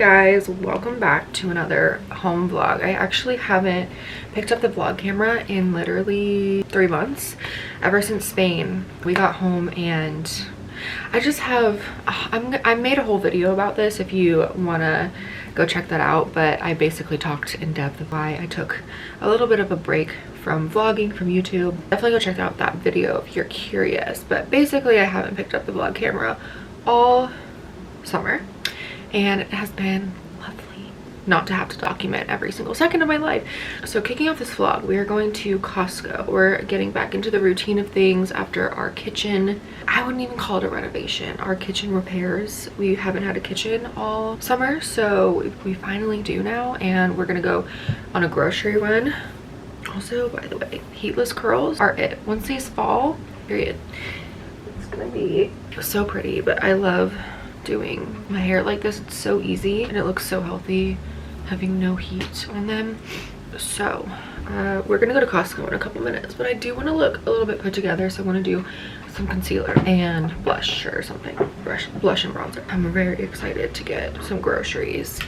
guys, welcome back to another home vlog. I actually haven't picked up the vlog camera in literally 3 months, ever since Spain. We got home and I just have I made a whole video about this if you want to go check that out, but I basically talked in depth of why I took a little bit of a break from vlogging from YouTube. Definitely go check out that video if you're curious. But basically I haven't picked up the vlog camera all summer, and it has been lovely not to have to document every single second of my life. So kicking off this vlog, we are going to Costco. We're getting back into the routine of things after our kitchen, I wouldn't even call it a renovation, our kitchen repairs. We haven't had a kitchen all summer, so we finally do now, and we're gonna go on a grocery run. Also, by the way, heatless curls are it. Once these fall, period, it's gonna be so pretty. But I love doing my hair like this. It's so easy and it looks so healthy having no heat on them. So we're gonna go to Costco in a couple minutes, but I do want to look a little bit put together, so I want to do some concealer and blush or something. Blush and bronzer. I'm very excited to get some groceries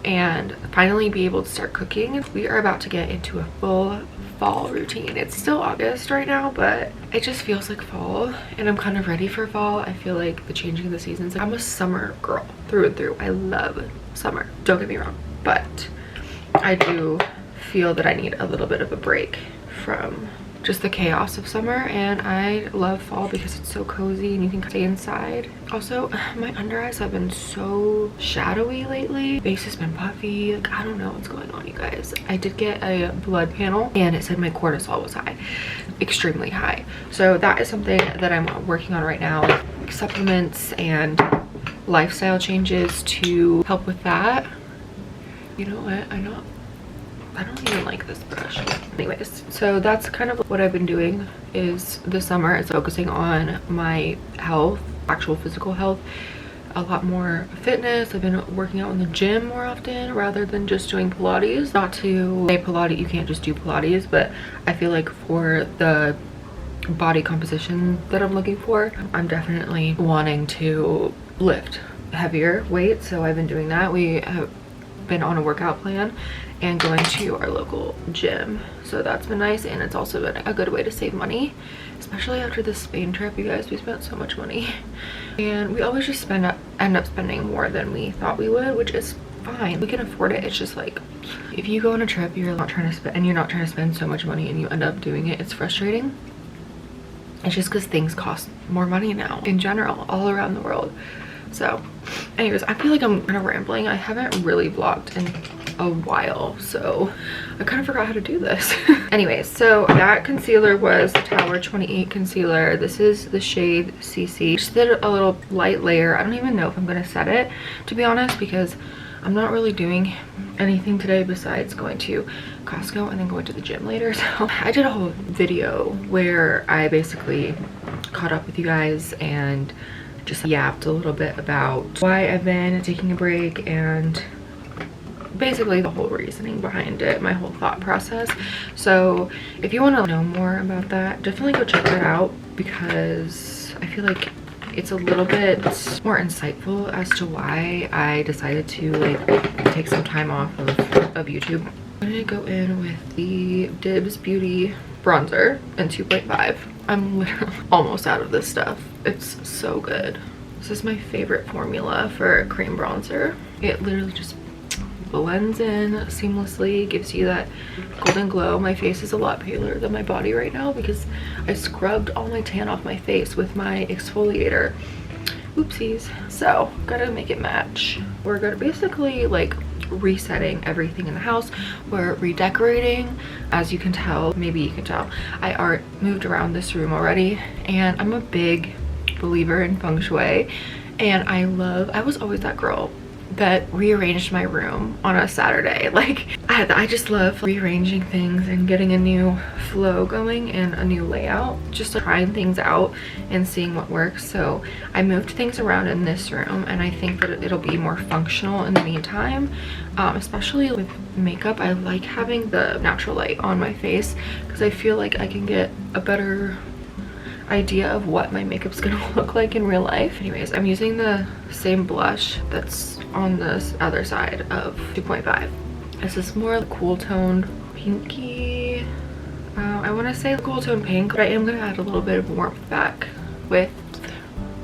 and finally be able to start cooking. We are about to get into a full fall routine. It's still August right now, but it just feels like fall, and I'm kind of ready for fall. I feel like the changing of the seasons. I'm a summer girl through and through. I love summer, don't get me wrong, but I do feel that I need a little bit of a break from just the chaos of summer, and I love fall because it's so cozy and you can stay inside. Also, my under eyes have been so shadowy lately. Face has been puffy. Like, I don't know what's going on, you guys. I did get a blood panel and it said my cortisol was high, extremely high. So that is something that I'm working on right now, like supplements and lifestyle changes to help with that. You know what? I don't even like this brush. Anyways, so that's kind of what I've been doing is this summer is focusing on my health, actual physical health, a lot more fitness. I've been working out in the gym more often rather than just doing Pilates. Not to say Pilates, you can't just do Pilates, but I feel like for the body composition that I'm looking for, I'm definitely wanting to lift heavier weights. So I've been doing that. We have been on a workout plan and going to our local gym, so that's been nice, and it's also been a good way to save money, especially after this Spain trip. You guys, we spent so much money, and we always just end up spending more than we thought we would, which is fine. We can afford it. It's just like if you go on a trip, you're not trying to spend so much money and you end up doing it, it's frustrating. It's just because things cost more money now in general all around the world. So anyways, I feel like I'm kind of rambling. I haven't really vlogged in a while, so I kind of forgot how to do this. Anyways, so that concealer was the Tower 28 concealer. This is the shade CC. Just did a little light layer. I don't even know if I'm gonna set it, to be honest, because I'm not really doing anything today besides going to Costco and then going to the gym later. So I did a whole video where I basically caught up with you guys and just yapped a little bit about why I've been taking a break and basically the whole reasoning behind it, my whole thought process. So if you want to know more about that, definitely go check that out, because I feel like it's a little bit more insightful as to why I decided to like take some time off of YouTube. I'm gonna go in with the Dibs Beauty bronzer in 2.5. I'm literally almost out of this stuff. It's so good. This is my favorite formula for a cream bronzer. It literally just blends in seamlessly, gives you that golden glow. My face is a lot paler than my body right now because I scrubbed all my tan off my face with my exfoliator. Oopsies. So gotta make it match. We're gonna basically like resetting everything in the house. We're redecorating. As you can tell, maybe you can tell, I moved around this room already, and I'm a big believer in feng shui, and I was always that girl that rearranged my room on a Saturday. Like I just love rearranging things and getting a new flow going and a new layout, just trying things out and seeing what works. So I moved things around in this room, and I think that it'll be more functional in the meantime. Especially with makeup, I like having the natural light on my face because I feel like I can get a better idea of what my makeup's gonna look like in real life. Anyways, I'm using the same blush that's on this other side of 2.5. This is more cool toned pinky. I want to say cool tone pink, but I am going to add a little bit of warmth back with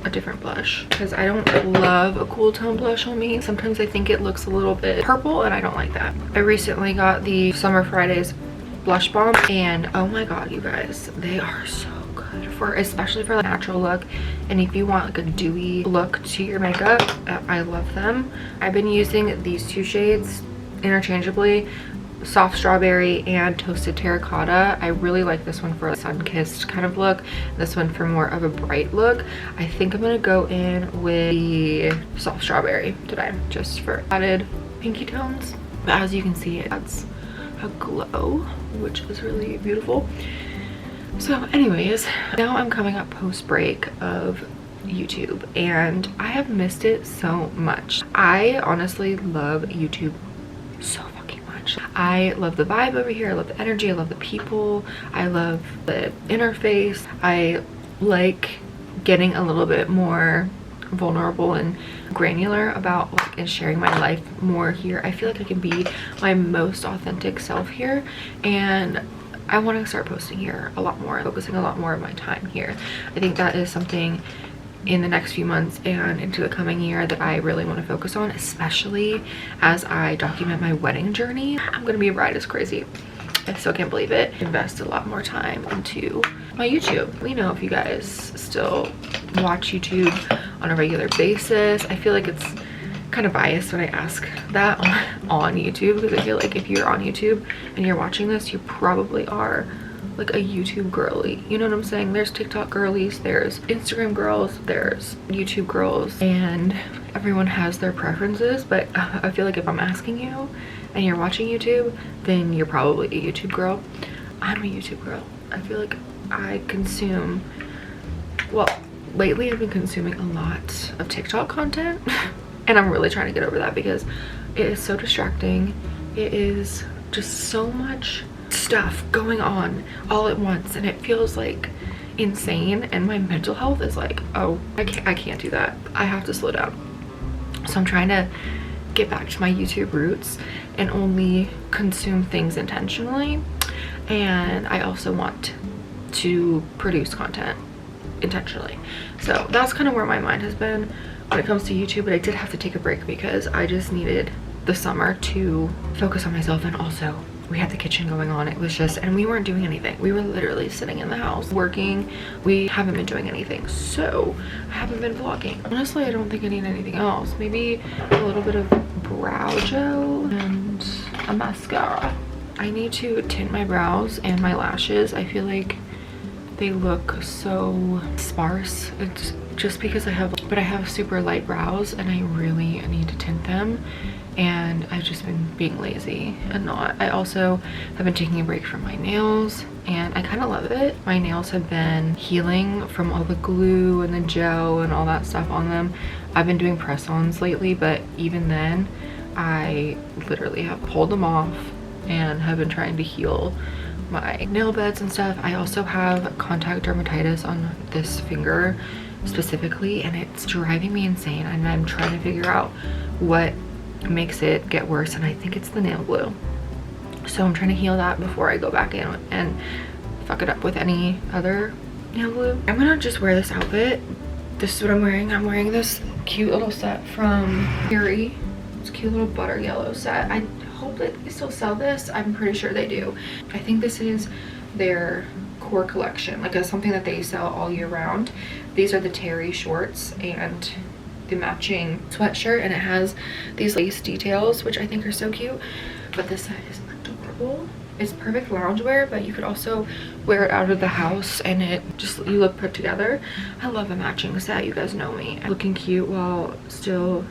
a different blush because I don't love a cool tone blush on me. Sometimes I think it looks a little bit purple and I don't like that. I recently got the Summer Fridays blush balm and oh my god, you guys, they are so good for, especially for a natural look, and if you want like a dewy look to your makeup. I love them. I've been using these two shades interchangeably, Soft Strawberry and Toasted Terracotta. I really like this one for a sun-kissed kind of look, this one for more of a bright look. I think I'm gonna go in with the Soft Strawberry today just for added pinky tones, but as you can see, it adds a glow, which is really beautiful. So anyways, now I'm coming up post break of YouTube and I have missed it so much. I honestly love YouTube so fucking much. I love the vibe over here, I love the energy, I love the people, I love the interface. I like getting a little bit more vulnerable and granular about like and sharing my life more here. I feel like I can be my most authentic self here, and I want to start posting here a lot more, focusing a lot more of my time here. I think that is something in the next few months and into the coming year that I really want to focus on, especially as I document my wedding journey. I'm gonna be a bride as crazy. I still can't believe it. Invest a lot more time into my YouTube. Let me know if you guys still watch YouTube on a regular basis. I feel like it's kind of biased when I ask that on YouTube, because I feel like if you're on YouTube and you're watching this, you probably are like a YouTube girly. You know what I'm saying? There's TikTok girlies, there's Instagram girls, there's YouTube girls, and everyone has their preferences. But I feel like if I'm asking you and you're watching YouTube, then you're probably a YouTube girl. I'm a YouTube girl. I feel like I consume, well, lately I've been consuming a lot of TikTok content and I'm really trying to get over that because it is so distracting. It is just so much stuff going on all at once and it feels like insane, and my mental health is like, oh, I can't do that. I have to slow down. So I'm trying to get back to my YouTube roots and only consume things intentionally, and I also want to produce content intentionally. So that's kind of where my mind has been when it comes to YouTube, but I did have to take a break because I just needed the summer to focus on myself, and also we had the kitchen going on. It was just, and we weren't doing anything. We were literally sitting in the house working. We haven't been doing anything, so I haven't been vlogging. Honestly, I don't think I need anything else. Maybe a little bit of brow gel and a mascara. I need to tint my brows and my lashes. I feel like they look so sparse. It's just because I have super light brows and I really need to tint them, and I've just been being lazy and not. I also have been taking a break from my nails and I kind of love it. My nails have been healing from all the glue and the gel and all that stuff on them. I've been doing press-ons lately, but even then I literally have pulled them off and have been trying to heal my nail beds and stuff. I also have contact dermatitis on this finger specifically, and it's driving me insane, and I'm trying to figure out what makes it get worse, and I think it's the nail glue. So I'm trying to heal that before I go back in and fuck it up with any other nail glue. I'm gonna just wear this outfit. This is what I'm wearing. I'm wearing this cute little set from Fury. It's a cute little butter yellow set. I hope that they still sell this. I'm pretty sure they do. I think this is their core collection, like something that they sell all year round. These are the terry shorts and the matching sweatshirt, and it has these lace details, which I think are so cute. But this set is adorable. It's perfect loungewear, but you could also wear it out of the house and it just, you look put together. I love a matching set, you guys know me. Looking cute while still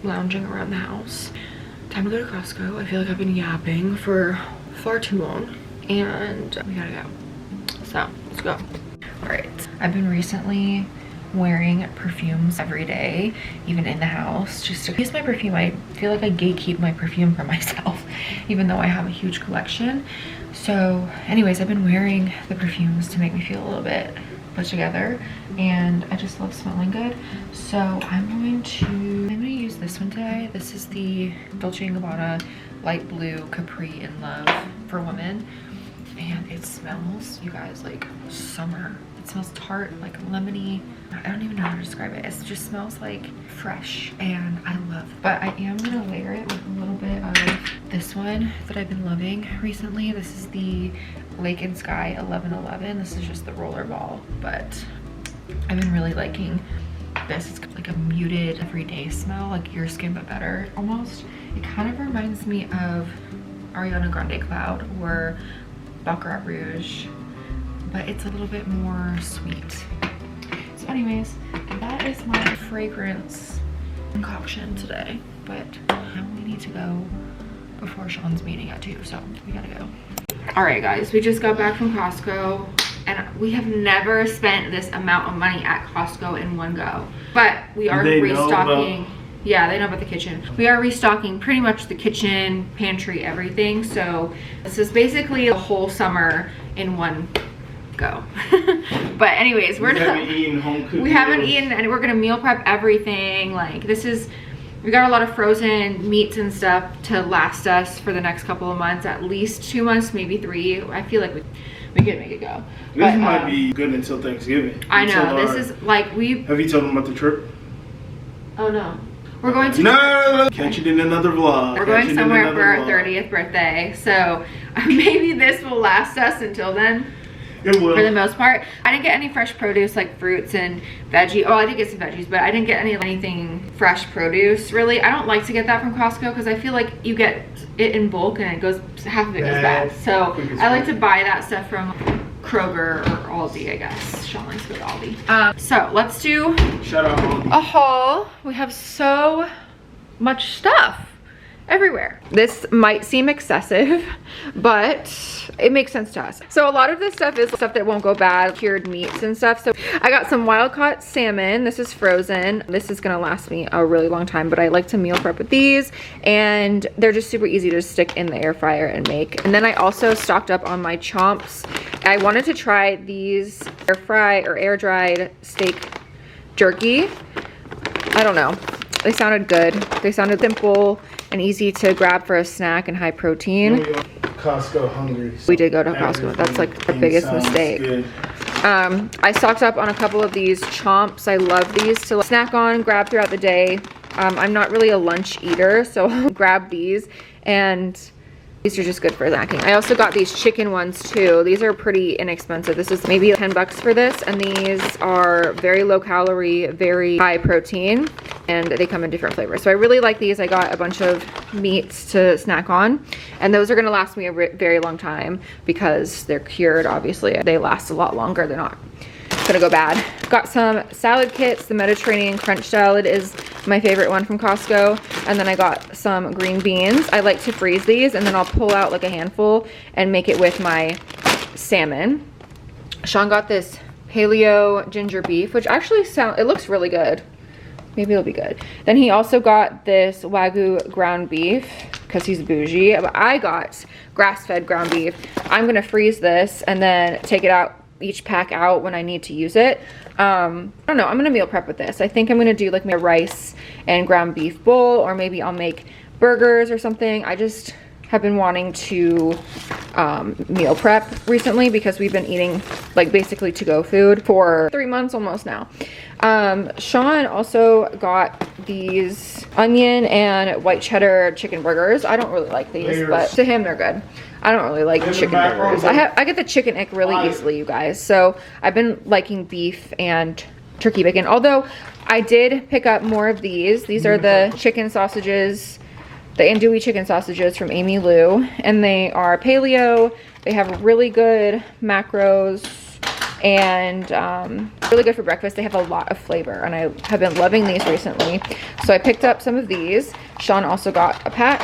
lounging around the house. Time to go to Costco. I feel like I've been yapping for far too long and we gotta go. So let's go. All right, I've been recently wearing perfumes every day, even in the house, just to use my perfume. I feel like I gatekeep my perfume for myself, even though I have a huge collection. So anyways, I've been wearing the perfumes to make me feel a little bit put together, and I just love smelling good. So I'm gonna use this one today. This is the Dolce & Gabbana light blue Capri in Love for women, and it smells, you guys, like summer. It smells tart, like lemony. I don't even know how to describe it. It just smells like fresh, and I love it. But I am gonna layer it with a little bit of this one that I've been loving recently. This is the Lake and Sky 1111. This is just the roller ball, but I've been really liking this. It's like a muted everyday smell, like your skin but better almost. It kind of reminds me of Ariana Grande Cloud or Baccarat Rouge, but it's a little bit more sweet. So anyways, that is my fragrance concoction today, but now we need to go before Sean's meeting at 2, so we gotta go. All right guys, we just got back from Costco, and we have never spent this amount of money at Costco in one go, but we are restocking. Yeah, they know about the kitchen. We are restocking pretty much the kitchen, pantry, everything. So this is basically a whole summer in one go. But anyways, we haven't eaten home cooked. We haven't eaten, and we're gonna meal prep everything. Like this is, we got a lot of frozen meats and stuff to last us for the next couple of months, at least 2 months, maybe 3. I feel like we could make it go. This might be good until Thanksgiving. I know, this is like Have you told them about the trip? Oh no. We're going to catch it in another vlog. We're going somewhere for our 30th birthday, so maybe this will last us until then. It will. For the most part. I didn't get any fresh produce like fruits and veggie. Oh, I did get some veggies, but I didn't get anything fresh produce really. I don't like to get that from Costco because I feel like you get it in bulk and it goes, half of it goes bad. So I like to buy that stuff from Kroger or Aldi, I guess. Sean likes to go to Aldi. So let's do a haul. We have so much stuff everywhere. This might seem excessive, but it makes sense to us. So a lot of this stuff is stuff that won't go bad, cured meats and stuff. So I got some wild caught salmon. This is frozen. This is gonna last me a really long time, but I like to meal prep with these, and they're just super easy to stick in the air fryer and make. And then I also stocked up on my chomps. I wanted to try these air fry or air dried steak jerky. I don't know. They sounded good. They sounded simple and easy to grab for a snack and high protein. Costco hungry. So we did go to Costco. That's like our biggest mistake. Good. I stocked up on a couple of these chomps. I love these to snack on, grab throughout the day. I'm not really a lunch eater, so I'll grab these, and these are just good for snacking. I also got these chicken ones too. These are pretty inexpensive. This is maybe 10 bucks for this, and these are very low calorie, very high protein, and they come in different flavors. So I really like these. I got a bunch of meats to snack on, and those are gonna last me a very long time because they're cured, obviously. They last a lot longer. They're not gonna go bad. Got some salad kits. The Mediterranean crunch salad is my favorite one from Costco. And then I got some green beans. I like to freeze these, and then I'll pull out like a handful and make it with my salmon. Sean got this paleo ginger beef, which actually it looks really good. Maybe it'll be good. Then he also got this Wagyu ground beef because he's bougie. But I got grass-fed ground beef. I'm gonna freeze this and then take it out, each pack out when I need to use it. I don't know, I'm gonna meal prep with this. I think I'm gonna do like my rice and ground beef bowl, or maybe I'll make burgers or something. I just have been wanting to meal prep recently because we've been eating like basically to-go food for 3 months almost now. Sean also got these onion and white cheddar chicken burgers. I don't really like these, but to him they're good. I don't really like chicken burgers. I get the chicken ick really easily, you guys. So I've been liking beef and turkey bacon. Although I did pick up more of these. These are the chicken sausages, the andouille chicken sausages from Amy Lou, and they are paleo. They have really good macros and really good for breakfast. They have a lot of flavor, and I have been loving these recently. So I picked up some of these. Sean also got a pack,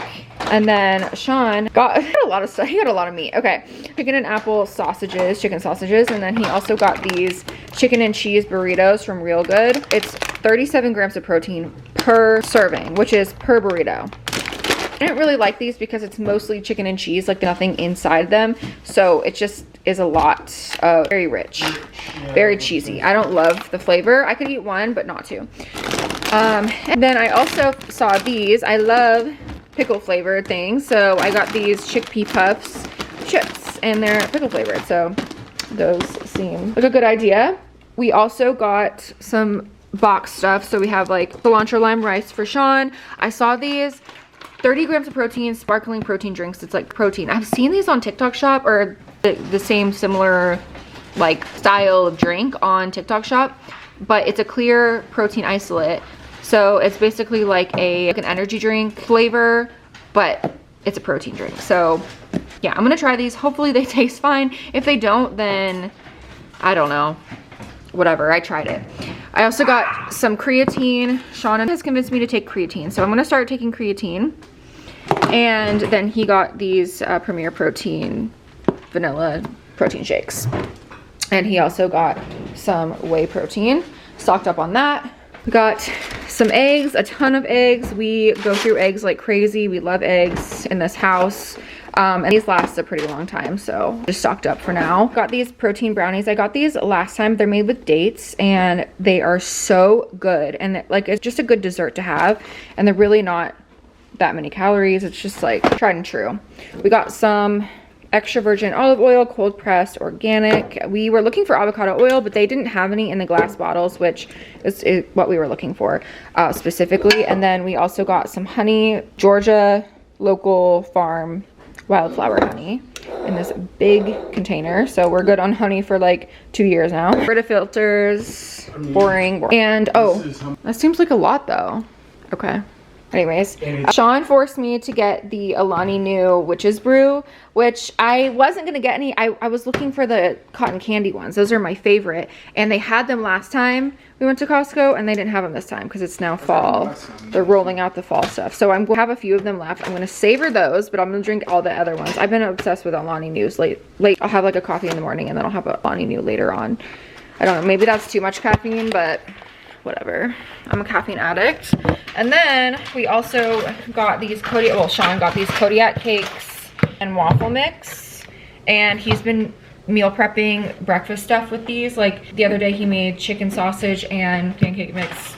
And then Sean got a lot of stuff. He got a lot of meat. Okay, chicken and apple sausages, chicken sausages. And then he also got these chicken and cheese burritos from Real Good. It's 37 grams of protein per serving, which is per burrito. I didn't really like these because it's mostly chicken and cheese, like nothing inside them. So it just is a lot, very rich, very cheesy. I don't love the flavor. I could eat one, but not two. And then I also saw these. I love pickle flavored things. So I got these chickpea puffs chips and they're pickle flavored. So those seem like a good idea. We also got some box stuff. So we have like cilantro lime rice for Sean. I saw these 30 grams of protein, sparkling protein drinks. It's like protein. I've seen these on TikTok Shop, or the same similar like style of drink on TikTok Shop, but it's a clear protein isolate. So it's basically like an energy drink flavor, but it's a protein drink. So yeah, I'm gonna try these. Hopefully they taste fine. If they don't, then I don't know. Whatever, I tried it. I also got some creatine. Sean has convinced me to take creatine, so I'm gonna start taking creatine. And then he got these Premier Protein vanilla protein shakes. And he also got some whey protein, stocked up on that. We got some eggs, a ton of eggs. We go through eggs like crazy. We love eggs in this house. And these last a pretty long time, so just stocked up for now. Got these protein brownies. I got these last time. They're made with dates and they are so good. And like, it's just a good dessert to have. And they're really not that many calories. It's just like tried and true. We got some extra virgin olive oil, cold pressed, organic. We were looking for avocado oil, but they didn't have any in the glass bottles, which is what we were looking for specifically. And then we also got some honey, Georgia local farm wildflower honey in this big container. So we're good on honey for like 2 years now. Rid of filters, boring. And oh, that seems like a lot though. Okay. Anyways, Sean forced me to get the Alani Nu Witch's Brew, which I wasn't going to get any. I was looking for the cotton candy ones. Those are my favorite. And they had them last time we went to Costco, and they didn't have them this time because it's now fall. They're rolling out the fall stuff. So I'm going to have a few of them left. I'm going to savor those, but I'm going to drink all the other ones. I've been obsessed with Alani Nus late. I'll have like a coffee in the morning, and then I'll have a Alani Nu later on. I don't know. Maybe that's too much caffeine, but whatever. I'm a caffeine addict. And then we also got these Sean got these Kodiak cakes and waffle mix, and he's been meal prepping breakfast stuff with these. Like the other day he made chicken sausage and pancake mix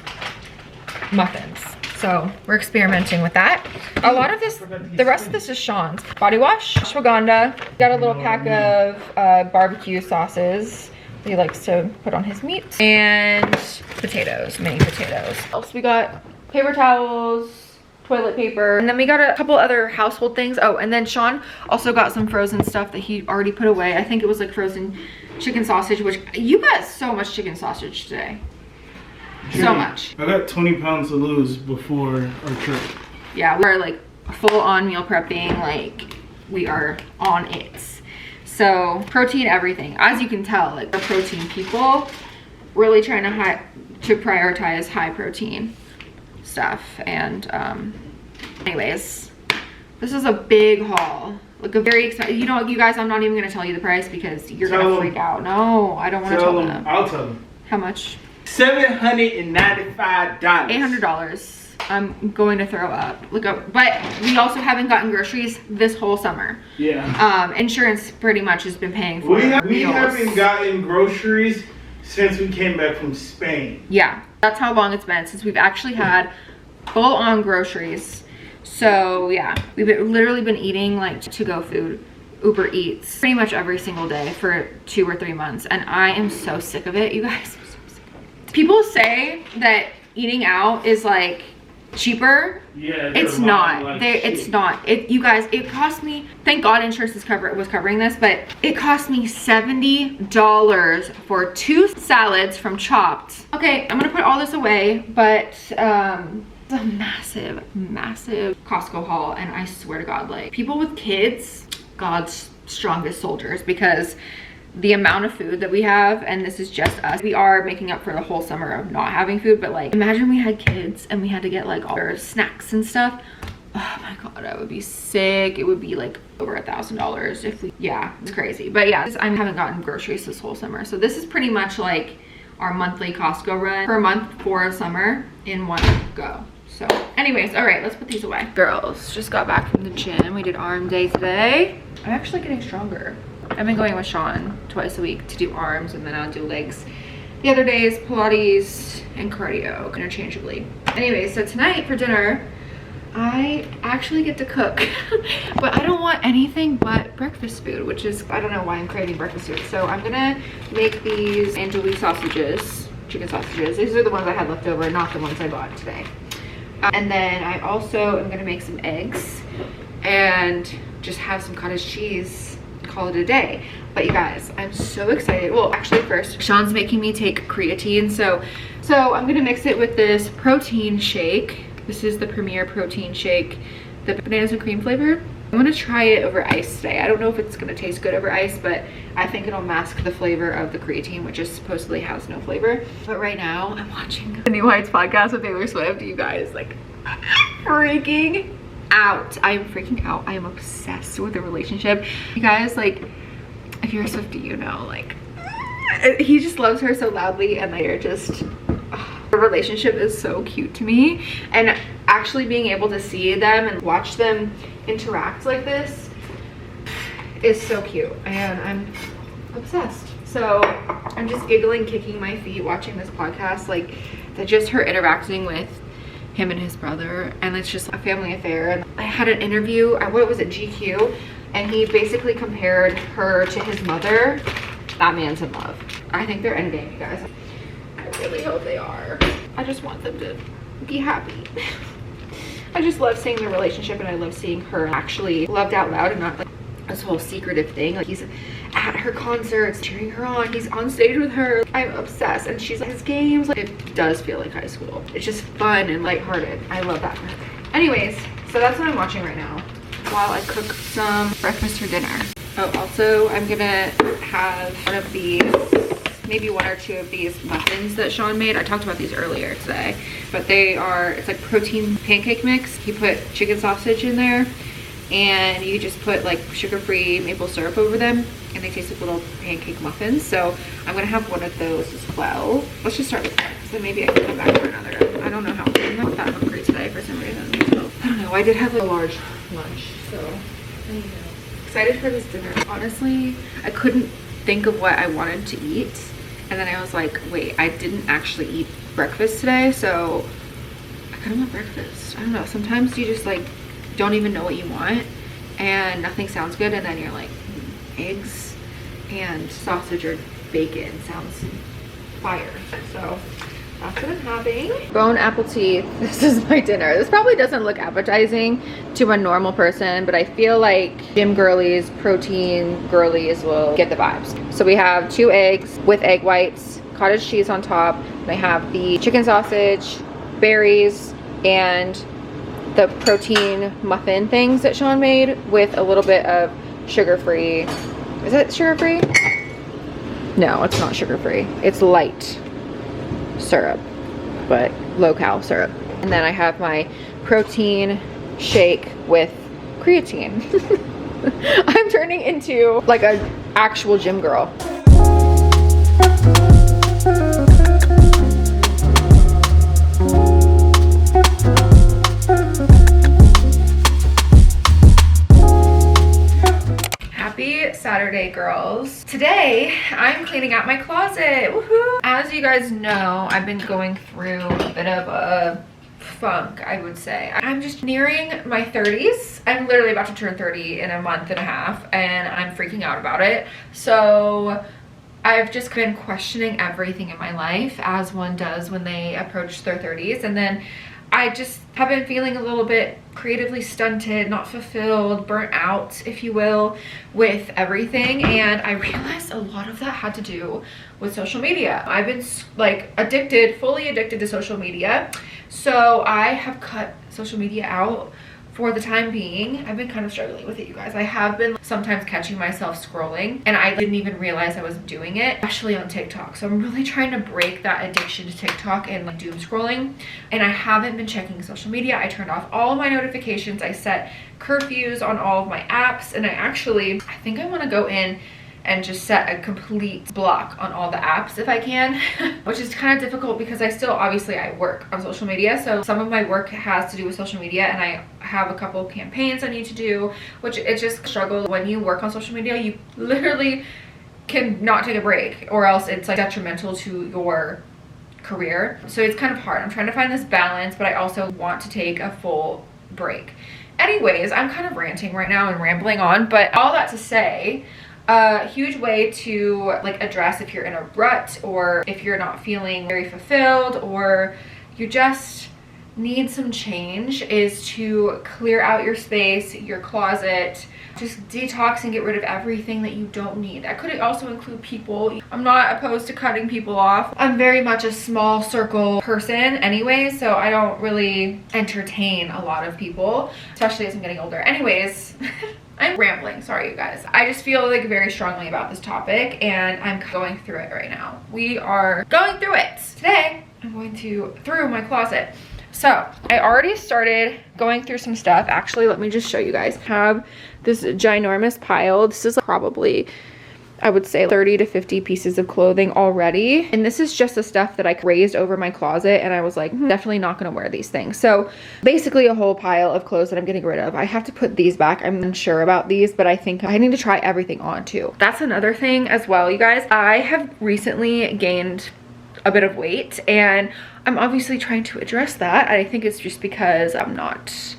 muffins. So we're experimenting with that. A lot of this, the rest of this is Sean's. Body wash, ashwagandha, got a little pack of barbecue sauces he likes to put on his meat, and potatoes, mini potatoes. Also we got paper towels, toilet paper, and then we got a couple other household things. Oh, and then Sean also got some frozen stuff that he already put away. I think it was like frozen chicken sausage, which you got so much chicken sausage today. So much. I got 20 pounds to lose before our trip. Yeah, we're like full on meal prepping, like we are on it. So protein, everything. As you can tell, like we're protein people, really trying to prioritize high protein stuff. And anyways, this is a big haul, like a very expensive. You know, you guys, I'm not even gonna tell you the price because you're gonna freak out. No, I don't want to tell them. I'll tell them. How much? $795. $800. I'm going to throw up. But we also haven't gotten groceries this whole summer. Yeah. Insurance pretty much has been paying for we meals. haven't gotten groceries since we came back from Spain. Yeah, that's how long it's been since we've actually had full-on groceries. So yeah, we've literally been eating like to-go food, Uber Eats, pretty much every single day for 2 or 3 months, and I am so sick of it, you guys. I'm so sick of it. People say that eating out is like cheaper. Yeah, it's not. It's not. You guys, it cost me, thank God insurance was covering this, but it cost me $70 for 2 salads from Chopped. Okay, I'm gonna put all this away, but it's a massive Costco haul, and I swear to God, like people with kids, God's strongest soldiers, because the amount of food that we have, and this is just us, we are making up for the whole summer of not having food, but like imagine we had kids and we had to get like all our snacks and stuff. Oh my god, I would be sick. It would be like over $1,000 if we, yeah, it's crazy. But yeah, I haven't gotten groceries this whole summer. So this is pretty much like our monthly Costco run per month for a summer in one go. So anyways, all right, let's put these away. Girls, just got back from the gym. We did arm day today. I'm actually getting stronger. I've been going with Sean twice a week to do arms, and then I'll do legs the other days, Pilates and cardio interchangeably. Anyway, so tonight for dinner, I actually get to cook, but I don't want anything but breakfast food, which is, I don't know why I'm craving breakfast food. So I'm gonna make these anchovy sausages, chicken sausages. These are the ones I had left over, not the ones I bought today. And then I also am gonna make some eggs and just have some cottage cheese, call it a day. But you guys, I'm so excited. Well, actually first, Sean's making me take creatine. So I'm gonna mix it with this protein shake. This is the Premier Protein Shake, the bananas and cream flavor. I'm gonna try it over ice today. I don't know if it's gonna taste good over ice, but I think it'll mask the flavor of the creatine, which is supposedly has no flavor. But right now, I'm watching the New Heights podcast with Taylor Swift. You guys, like, freaking out. I am freaking out. I am obsessed with the relationship. You guys, like, if you're a Swiftie, you know, like, he just loves her so loudly, and they're just, the relationship is so cute to me. And actually being able to see them and watch them interact like this is so cute, and I'm obsessed. So I'm just giggling, kicking my feet, watching this podcast, like, that just her interacting with him and his brother, and it's just a family affair. And I had an interview at, what was it, GQ, and he basically compared her to his mother. That man's in love. I think they're endgame, you guys. I really hope they are. I just want them to be happy. I just love seeing their relationship, and I love seeing her actually loved out loud and not like this whole secretive thing. Like, he's at her concerts cheering her on, he's on stage with her. I'm obsessed, and she's at his games. Like, it does feel like high school. It's just fun and lighthearted. I love that. Anyways, so that's what I'm watching right now while I cook some breakfast for dinner. Oh, also I'm gonna have one of these, maybe one or two of these muffins that Sean made. I talked about these earlier today, but they are, it's like protein pancake mix. He put chicken sausage in there, and you just put like sugar-free maple syrup over them, and they taste like little pancake muffins. So I'm gonna have one of those as well. Let's just start with that, so maybe I can come back for another. I don't know how, I'm not that hungry today for some reason. So I don't know, I did have like a large lunch, so I don't know. Excited for this dinner. Honestly, I couldn't think of what I wanted to eat, and then I was like, wait, I didn't actually eat breakfast today, so I kind of want breakfast. I don't know, sometimes you just like don't even know what you want, and nothing sounds good, and then you're like, eggs and sausage or bacon sounds fire. So that's what I'm having. Bone apple teeth. This is my dinner. This probably doesn't look appetizing to a normal person, but I feel like gym girlies, protein girlies will get the vibes. So we have 2 eggs with egg whites, cottage cheese on top. And I have the chicken sausage, berries, and the protein muffin things that Sean made with a little bit of sugar-free. Is it sugar-free? No, it's not sugar-free. It's light syrup, but low-cal syrup. And then I have my protein shake with creatine. I'm turning into like an actual gym girl. Happy Saturday, girls. Today, I'm cleaning out my closet. Woohoo! As you guys know, I've been going through a bit of a funk, I would say. I'm just nearing my 30s. I'm literally about to turn 30 in a month and a half, and I'm freaking out about it. So I've just been questioning everything in my life, as one does when they approach their 30s. And then I just have been feeling a little bit creatively stunted, not fulfilled, burnt out, if you will, with everything. And I realized a lot of that had to do with social media. I've been like addicted, fully addicted to social media. So I have cut social media out for the time being, I've been kind of struggling with it, you guys. I have been sometimes catching myself scrolling and I didn't even realize I was doing it, especially on TikTok. So I'm really trying to break that addiction to TikTok and like doom scrolling. And I haven't been checking social media. I turned off all of my notifications. I set curfews on all of my apps, and I think I want to go in and just set a complete block on all the apps if I can, which is kind of difficult because I work on social media. So some of my work has to do with social media, and I have a couple of campaigns I need to do, which it's just a struggle. When you work on social media, you literally can not take a break, or else it's like detrimental to your career. So it's kind of hard. I'm trying to find this balance, but I also want to take a full break. Anyways, I'm kind of ranting right now and rambling on, but all that to say, a huge way to like address if you're in a rut, or if you're not feeling very fulfilled, or you just need some change, is to clear out your space, your closet. Just detox and get rid of everything that you don't need. That could also include people. I'm not opposed to cutting people off. I'm very much a small circle person anyway, so I don't really entertain a lot of people, especially as I'm getting older. Anyways, I'm rambling, sorry you guys. I just feel like very strongly about this topic, and I'm going through it right now. We are going through it. Today, I'm going through my closet. So I already started going through some stuff. Actually, let me just show you guys. I have this ginormous pile. This is probably, I would say, 30 to 50 pieces of clothing already. And this is just the stuff that I raised over my closet, and I was like, definitely not gonna wear these things. So basically a whole pile of clothes that I'm getting rid of. I have to put these back. I'm unsure about these, but I think I need to try everything on too. That's another thing as well, you guys. I have recently gained a bit of weight, and I'm obviously trying to address that. I think it's just because I'm not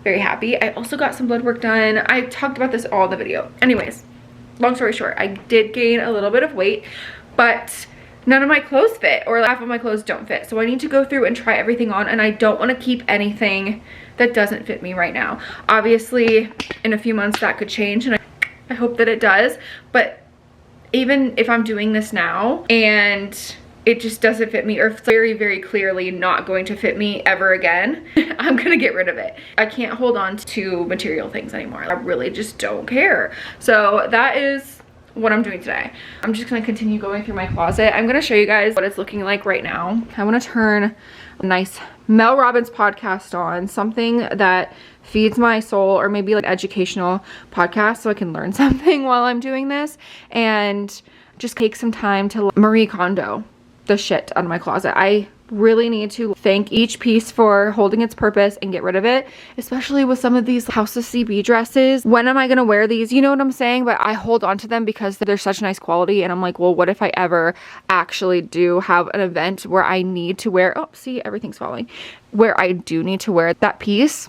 very happy. I also got some blood work done. I talked about this all in the video. Anyways, long story short, I did gain a little bit of weight, but none of my clothes fit, or half of my clothes don't fit. So I need to go through and try everything on, and I don't want to keep anything that doesn't fit me right now. Obviously, in a few months that could change, and I hope that it does. But even if I'm doing this now and it just doesn't fit me, or it's very, very clearly not going to fit me ever again, I'm gonna get rid of it. I can't hold on to material things anymore. I really just don't care. So that is what I'm doing today. I'm just gonna continue going through my closet. I'm gonna show you guys what it's looking like right now. I wanna turn a nice Mel Robbins podcast on, something that feeds my soul, or maybe like educational podcast, so I can learn something while I'm doing this, and just take some time to Marie Kondo the shit out of my closet. I really need to thank each piece for holding its purpose and get rid of it, especially with some of these House of CB dresses. When am I gonna wear these? You know what I'm saying? But I hold on to them because they're such nice quality, and I'm like, well, what if I ever actually do have an event where I need to wear, oh, see, everything's falling, where I do need to wear that piece,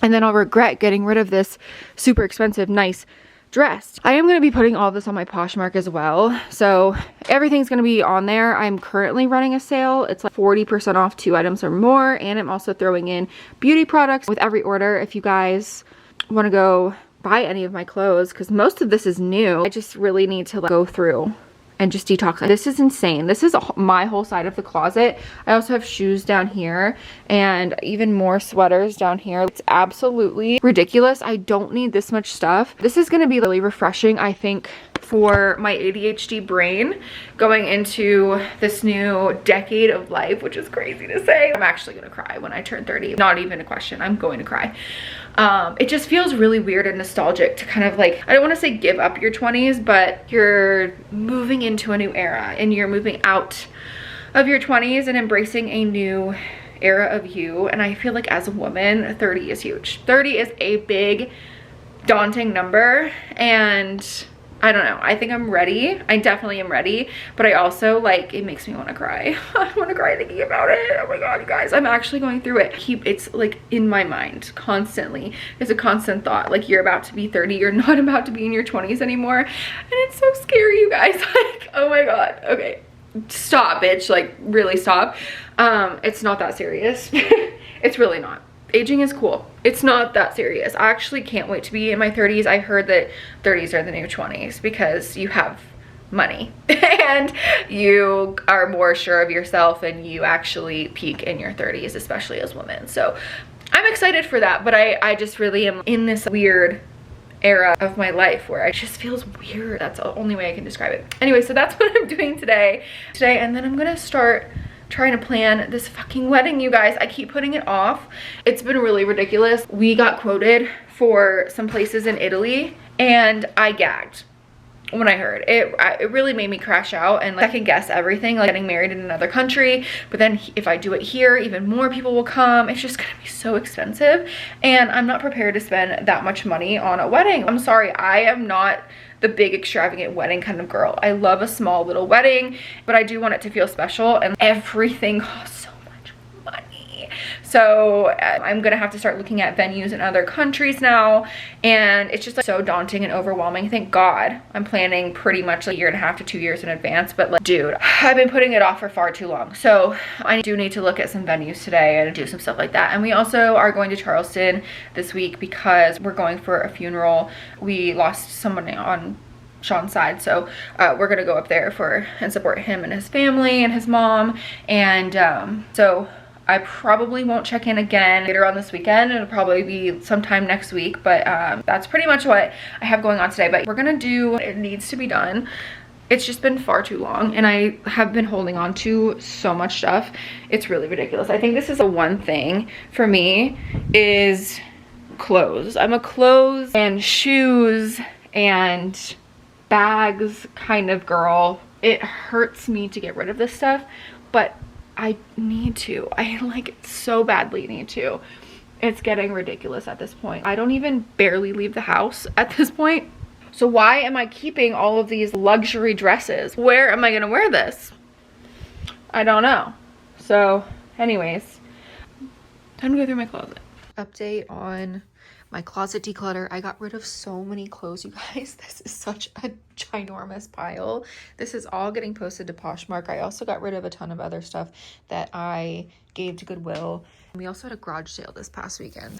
and then I'll regret getting rid of this super expensive, nice dress. I am going to be putting all this on my Poshmark as well, so everything's going to be on there. I'm currently running a sale. It's like 40% off 2 items or more, and I'm also throwing in beauty products with every order. If you guys want to go buy any of my clothes, because most of this is new, I just really need to go through and just detox. This is insane. This is my whole side of the closet. I also have shoes down here and even more sweaters down here. It's absolutely ridiculous. I don't need this much stuff. This is gonna be really refreshing, I think, for my ADHD brain going into this new decade of life, which is crazy to say. I'm actually gonna cry when I turn 30. Not even a question, I'm going to cry. It just feels really weird and nostalgic to kind of like, I don't want to say give up your 20s, but you're moving into a new era, and you're moving out of your 20s and embracing a new era of you. And I feel like as a woman, 30 is huge. 30 is a big, daunting number, and I don't know, I think I'm ready. I definitely am ready, but I also, like, it makes me want to cry. I want to cry thinking about it. Oh my god, you guys, I'm actually going through it. It's like in my mind constantly. It's a constant thought, like, you're about to be 30, you're not about to be in your 20s anymore, and it's so scary, you guys. Like, oh my god. Okay, stop, bitch, like, really stop. It's not that serious. It's really not. Aging is cool. It's not that serious. I actually can't wait to be in my 30s. I heard that 30s are the new 20s because you have money and you are more sure of yourself, and you actually peak in your 30s, especially as women. So I'm excited for that, but I just really am in this weird era of my life where it just feels weird. That's the only way I can describe it. Anyway, so that's what I'm doing today, and then I'm gonna start trying to plan this fucking wedding, you guys. I keep putting it off. It's been really ridiculous. We got quoted for some places in Italy and I gagged when I heard it. It really made me crash out and like second guess everything, like getting married in another country. But then if I do it here, even more people will come. It's just gonna be so expensive and I'm not prepared to spend that much money on a wedding. I'm sorry, I am not the big extravagant wedding kind of girl. I love a small little wedding, but I do want it to feel special, and everything costs so much money. So I'm gonna have to start looking at venues in other countries now, and it's just like so daunting and overwhelming. Thank God I'm planning pretty much like a year and a half to 2 years in advance, but like, dude, I've been putting it off for far too long. So I do need to look at some venues today and do some stuff like that. And we also are going to Charleston this week because we're going for a funeral. We lost someone on Sean's side, so we're gonna go up there and support him and his family and his mom. And so I probably won't check in again later on this weekend. It'll probably be sometime next week, but that's pretty much what I have going on today. But we're gonna do what it needs to be done. It's just been far too long and I have been holding on to so much stuff. It's really ridiculous. I think this is the one thing for me is clothes. I'm a clothes and shoes and bags kind of girl. It hurts me to get rid of this stuff, but I need to. I like so badly need to. It's getting ridiculous at this point. I don't even barely leave the house at this point. So why am I keeping all of these luxury dresses? Where am I gonna wear this? I don't know. So anyways, time to go through my closet. Update on my closet declutter. I got rid of so many clothes, you guys. This is such a ginormous pile. This is all getting posted to Poshmark. I also got rid of a ton of other stuff that I gave to Goodwill. We also had a garage sale this past weekend.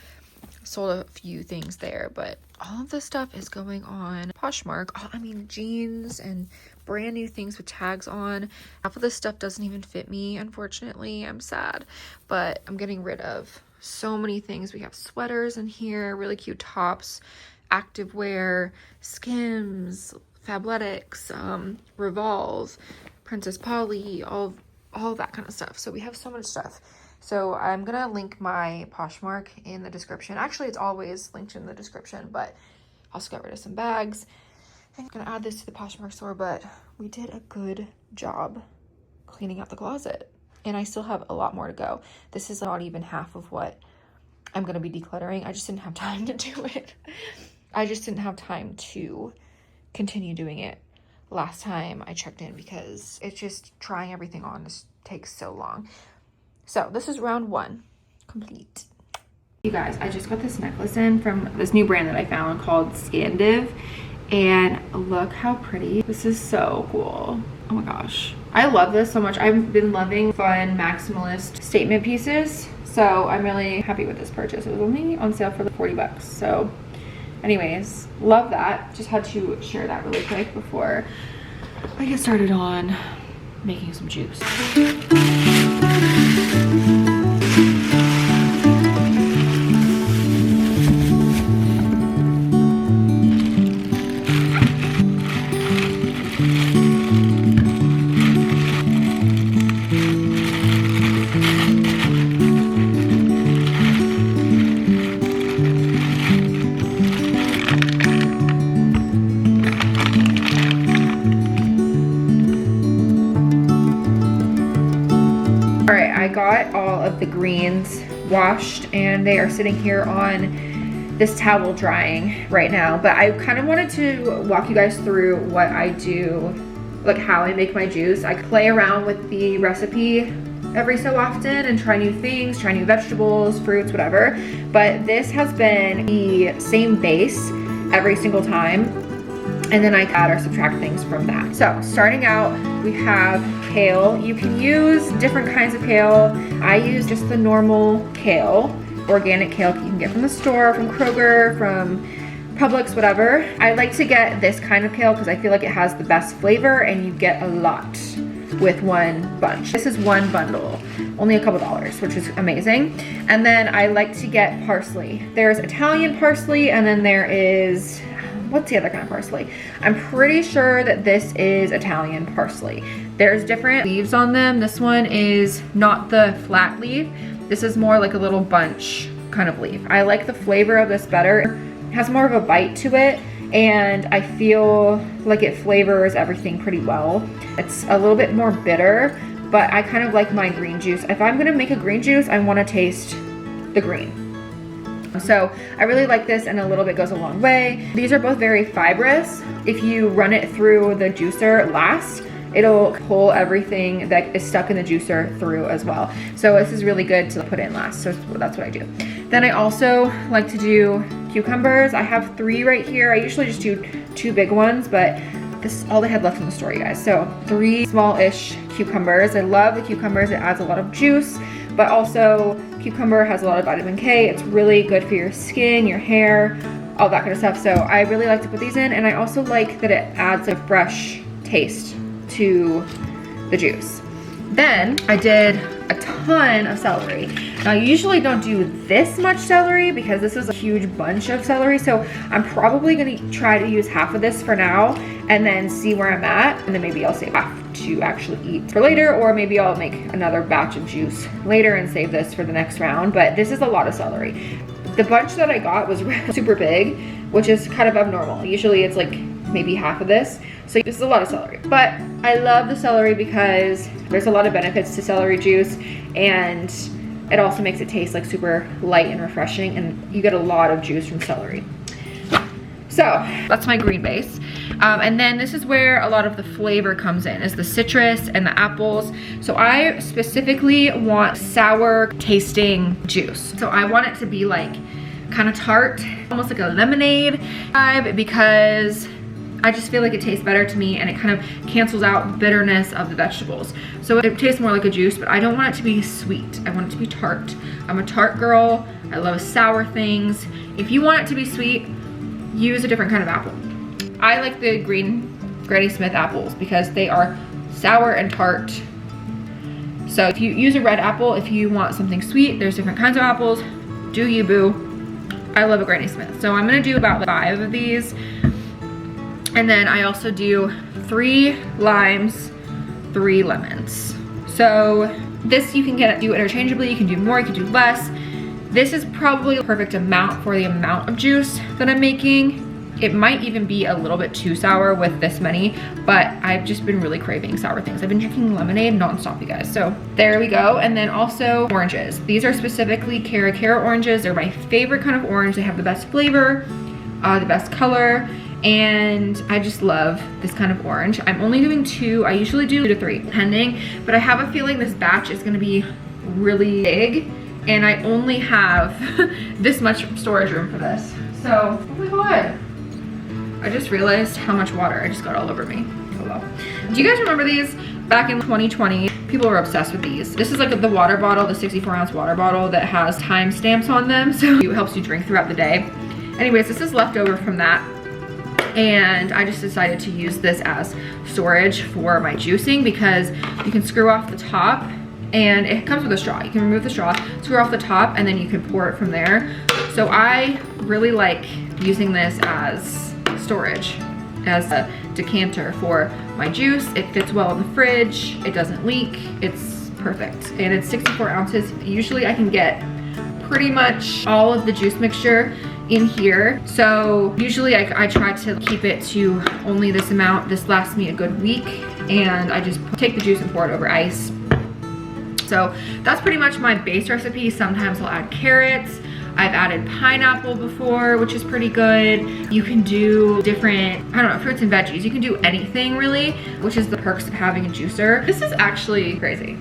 Sold a few things there, but all of this stuff is going on Poshmark. I mean, jeans and brand new things with tags on. Half of this stuff doesn't even fit me, unfortunately. I'm sad, but I'm getting rid of so many things. We have sweaters in here, really cute tops, activewear, Skims, Fabletics, Revolve, Princess Polly, all that kind of stuff. So we have so much stuff. So I'm gonna link my Poshmark in the description. Actually, it's always linked in the description, but I also got rid of some bags. I'm gonna add this to the Poshmark store, but we did a good job cleaning out the closet. And I still have a lot more to go. This is not even half of what I'm gonna be decluttering. I just didn't have time to do it. I just didn't have time to continue doing it last time I checked in because it's just trying everything on just takes so long. So this is round one complete. You guys, I just got this necklace in from this new brand that I found called Scandiv. And look how pretty. This is so cool. Oh my gosh. I love this so much. I've been loving fun maximalist statement pieces. So I'm really happy with this purchase. It was only on sale for like 40 bucks. So anyways, love that. Just had to share that really quick before I get started on making some juice. I got all of the greens washed and they are sitting here on this towel drying right now, but I kind of wanted to walk you guys through what I do, like how I make my juice. I play around with the recipe every so often and try new things, try new vegetables, fruits, whatever, but this has been the same base every single time, and then I add or subtract things from that. So starting out, we have kale. You can use different kinds of kale. I use just the normal kale, organic kale you can get from the store, from Kroger, from Publix, whatever. I like to get this kind of kale because I feel like it has the best flavor and you get a lot with one bunch. This is one bundle, only a couple dollars, which is amazing. And then I like to get parsley. There's Italian parsley, and then there is, what's the other kind of parsley? I'm pretty sure that this is Italian parsley. There's different leaves on them. This one is not the flat leaf. This is more like a little bunch kind of leaf. I like the flavor of this better. It has more of a bite to it, and I feel like it flavors everything pretty well. It's a little bit more bitter, but I kind of like my green juice. If I'm gonna make a green juice, I wanna taste the green. So I really like this, and a little bit goes a long way. These are both very fibrous. If you run it through the juicer last, it'll pull everything that is stuck in the juicer through as well. So this is really good to put in last, so that's what I do. Then I also like to do cucumbers. I have 3 right here. I usually just do 2 big ones, but this is all they had left in the store, you guys. So 3 small-ish cucumbers. I love the cucumbers. It adds a lot of juice, but also cucumber has a lot of vitamin K. It's really good for your skin, your hair, all that kind of stuff. So I really like to put these in, and I also like that it adds a fresh taste to the juice. Then I did a ton of celery. Now I usually don't do this much celery because this is a huge bunch of celery, so I'm probably gonna try to use half of this for now and then see where I'm at, and then maybe I'll save half to actually eat for later, or maybe I'll make another batch of juice later and save this for the next round. But this is a lot of celery. The bunch that I got was super big, which is kind of abnormal. Usually it's like maybe half of this. So this is a lot of celery, but I love the celery because there's a lot of benefits to celery juice, and it also makes it taste like super light and refreshing, and you get a lot of juice from celery. So that's my green base. And then this is where a lot of the flavor comes in, is the citrus and the apples. So I specifically want sour tasting juice. So I want it to be like kind of tart, almost like a lemonade vibe, because I just feel like it tastes better to me, and it kind of cancels out the bitterness of the vegetables. So it tastes more like a juice, but I don't want it to be sweet. I want it to be tart. I'm a tart girl. I love sour things. If you want it to be sweet, use a different kind of apple. I like the green Granny Smith apples because they are sour and tart. So if you use a red apple, if you want something sweet, there's different kinds of apples. Do you, boo. I love a Granny Smith. So I'm gonna do about 5 of these. And then I also do 3 limes, 3 lemons. So this you can do interchangeably. You can do more, you can do less. This is probably the perfect amount for the amount of juice that I'm making. It might even be a little bit too sour with this many, but I've just been really craving sour things. I've been drinking lemonade nonstop, you guys. So there we go. And then also oranges. These are specifically Cara oranges. They're my favorite kind of orange. They have the best flavor, the best color, and I just love this kind of orange. I'm only doing 2. I usually do 2 to 3, depending, but I have a feeling this batch is gonna be really big, and I only have this much storage room for this. So, oh my God. I just realized how much water I just got all over me. Oh well. Do you guys remember these? Back in 2020, people were obsessed with these. This is like the water bottle, the 64-ounce water bottle that has time stamps on them, so it helps you drink throughout the day. Anyways, this is leftover from that, and I just decided to use this as storage for my juicing because you can screw off the top, and it comes with a straw. You can remove the straw, screw off the top, and then you can pour it from there. So I really like using this as storage, as a decanter for my juice. It fits well in the fridge, it doesn't leak, it's perfect. And it's 64 ounces. Usually I can get pretty much all of the juice mixture in here. So usually I try to keep it to only this amount. This lasts me a good week, and I just take the juice and pour it over ice. So that's pretty much my base recipe. Sometimes I'll add carrots. I've added pineapple before, which is pretty good. You can do different, I don't know, fruits and veggies. You can do anything really, which is the perks of having a juicer. This is actually crazy.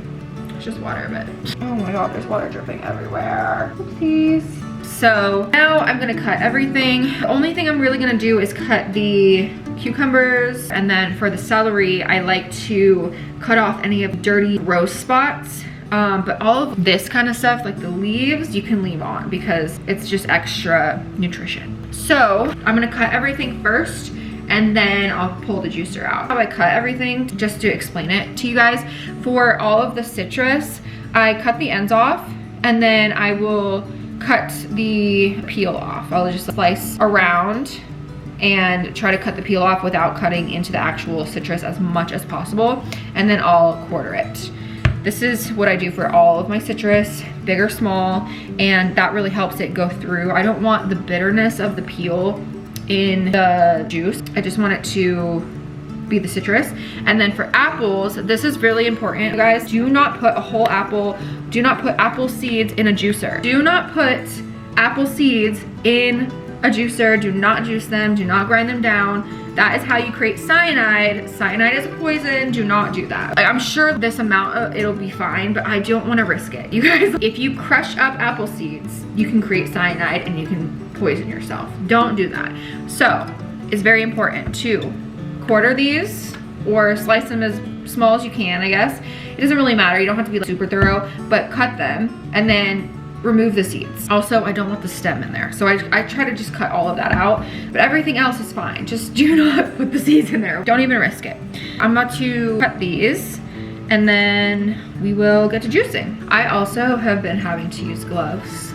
It's just water, but oh my God, there's water dripping everywhere. Oopsies. So now I'm gonna cut everything. The only thing I'm really gonna do is cut the cucumbers, and then for the celery, I like to cut off any of the dirty roast spots. But all of this kind of stuff, like the leaves, you can leave on because it's just extra nutrition. So I'm gonna cut everything first, and then I'll pull the juicer out. How I cut everything, just to explain it to you guys, for all of the citrus, I cut the ends off and then I will cut the peel off. I'll just slice around and try to cut the peel off without cutting into the actual citrus as much as possible, and then I'll quarter it. This is what I do for all of my citrus, big or small, and that really helps it go through. I don't want the bitterness of the peel in the juice. I just want it to be the citrus. And then for apples, this is really important, you guys. Do not put a whole apple, do not put apple seeds in a juicer. Do not put apple seeds in a juicer. Do not juice them, do not grind them down. That is how you create cyanide. Cyanide is a poison, do not do that. I'm sure this amount, it'll be fine, but I don't wanna risk it. You guys, if you crush up apple seeds, you can create cyanide and you can poison yourself. Don't do that. So, it's very important to quarter these or slice them as small as you can, I guess. It doesn't really matter, you don't have to be like super thorough, but cut them and then remove the seeds. Also, I don't want the stem in there, so I try to just cut all of that out, but everything else is fine. Just do not put the seeds in there. Don't even risk it. I'm about to cut these and then we will get to juicing. I also have been having to use gloves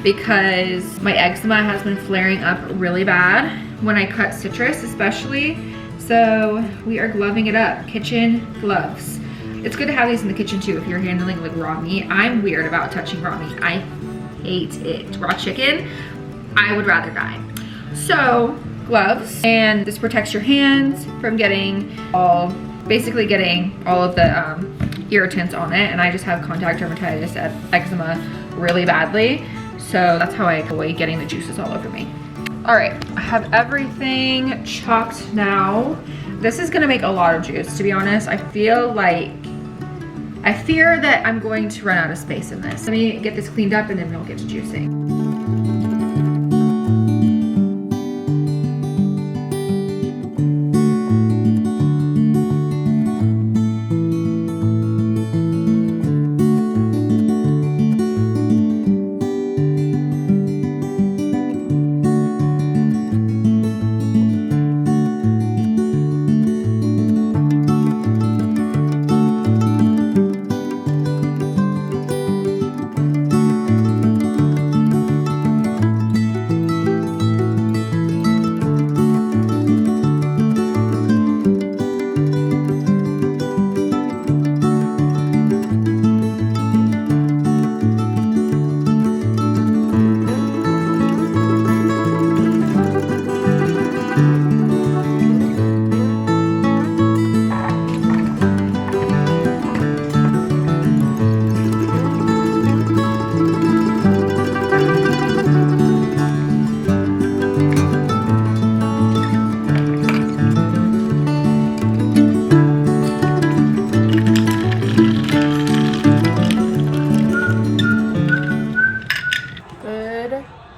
because my eczema has been flaring up really bad when I cut citrus especially, so we are gloving it up. Kitchen gloves. It's good to have these in the kitchen too if you're handling like raw meat. I'm weird about touching raw meat. I hate it. Raw chicken, I would rather die. So, gloves, and this protects your hands from basically getting all of the irritants on it, and I just have contact dermatitis and eczema really badly, so that's how I avoid getting the juices all over me. All right, I have everything chopped now. This is gonna make a lot of juice, to be honest. I fear that I'm going to run out of space in this. Let me get this cleaned up and then we'll get to juicing.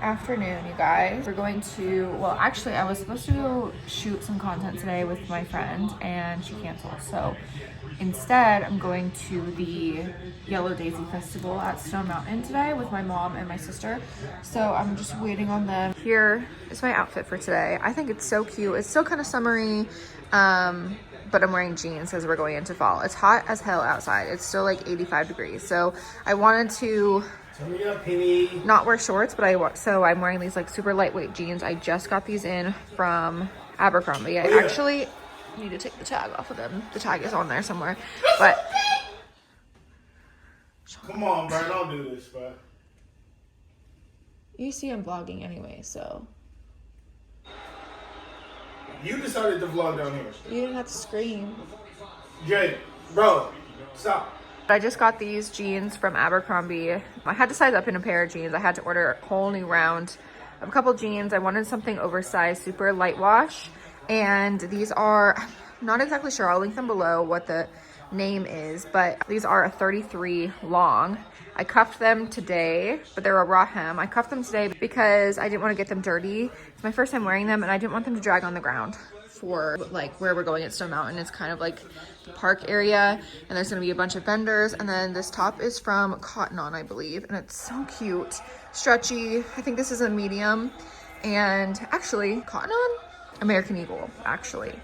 Afternoon, you guys. We're going to, well, actually I was supposed to go shoot some content today with my friend and she canceled, so instead I'm going to the Yellow Daisy Festival at Stone Mountain today with my mom and my sister, so I'm just waiting on them. Here is my outfit for today. I think it's so cute. It's still kind of summery, but I'm wearing jeans as we're going into fall. It's hot as hell outside. It's still like 85 degrees, so I wanted to not wear shorts, but so I'm wearing these like super lightweight jeans. I just got these in from Abercrombie. I actually need to take the tag off of them. The tag is on there somewhere, but come on, bro, don't do this, bro. You see I'm vlogging anyway, so you decided to vlog down here. You didn't have to scream. Jay, bro, stop. I just got these jeans from Abercrombie. I had to size up in a pair of jeans. I had to order a whole new round of a couple jeans. I wanted something oversized, super light wash. And these are, I'm not exactly sure, I'll link them below what the name is, but these are a 33 long. I cuffed them today, but they're a raw hem. I cuffed them today because I didn't want to get them dirty. It's my first time wearing them and I didn't want them to drag on the ground. For like where we're going at Stone Mountain, it's kind of like the park area, and there's gonna be a bunch of vendors. And then this top is from Cotton On, I believe, and it's so cute, stretchy. I think this is a medium, and actually Cotton On, American Eagle, actually.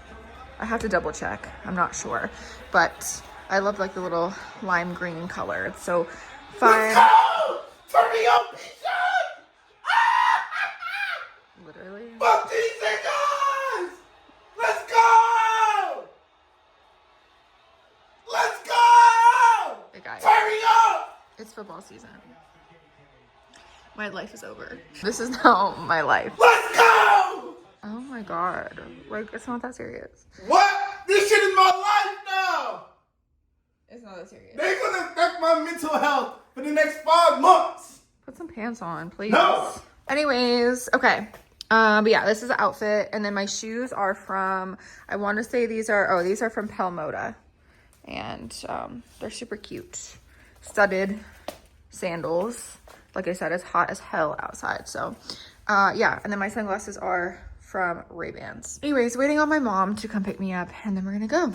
I have to double check. I'm not sure. But I love like the little lime green color. It's so fun. Let's go! Turn me up, pizza! Literally. Fuck these niggas! Let's go! Let's go! Hey guys, Turn me up! it's football season. My life is over. This is now my life. Let's go! Oh my god. Like, it's not that serious. What? This shit is my life now! It's not that serious. They're gonna affect my mental health for the next 5 months. Put some pants on, please. No! Anyways, okay. But yeah, this is the outfit. And then my shoes are from, I want to say these are from Pelmoda. And they're super cute. Studded sandals. Like I said, it's hot as hell outside. So yeah, and then my sunglasses are from Ray-Bans. Anyways, waiting on my mom to come pick me up, and then we're gonna go.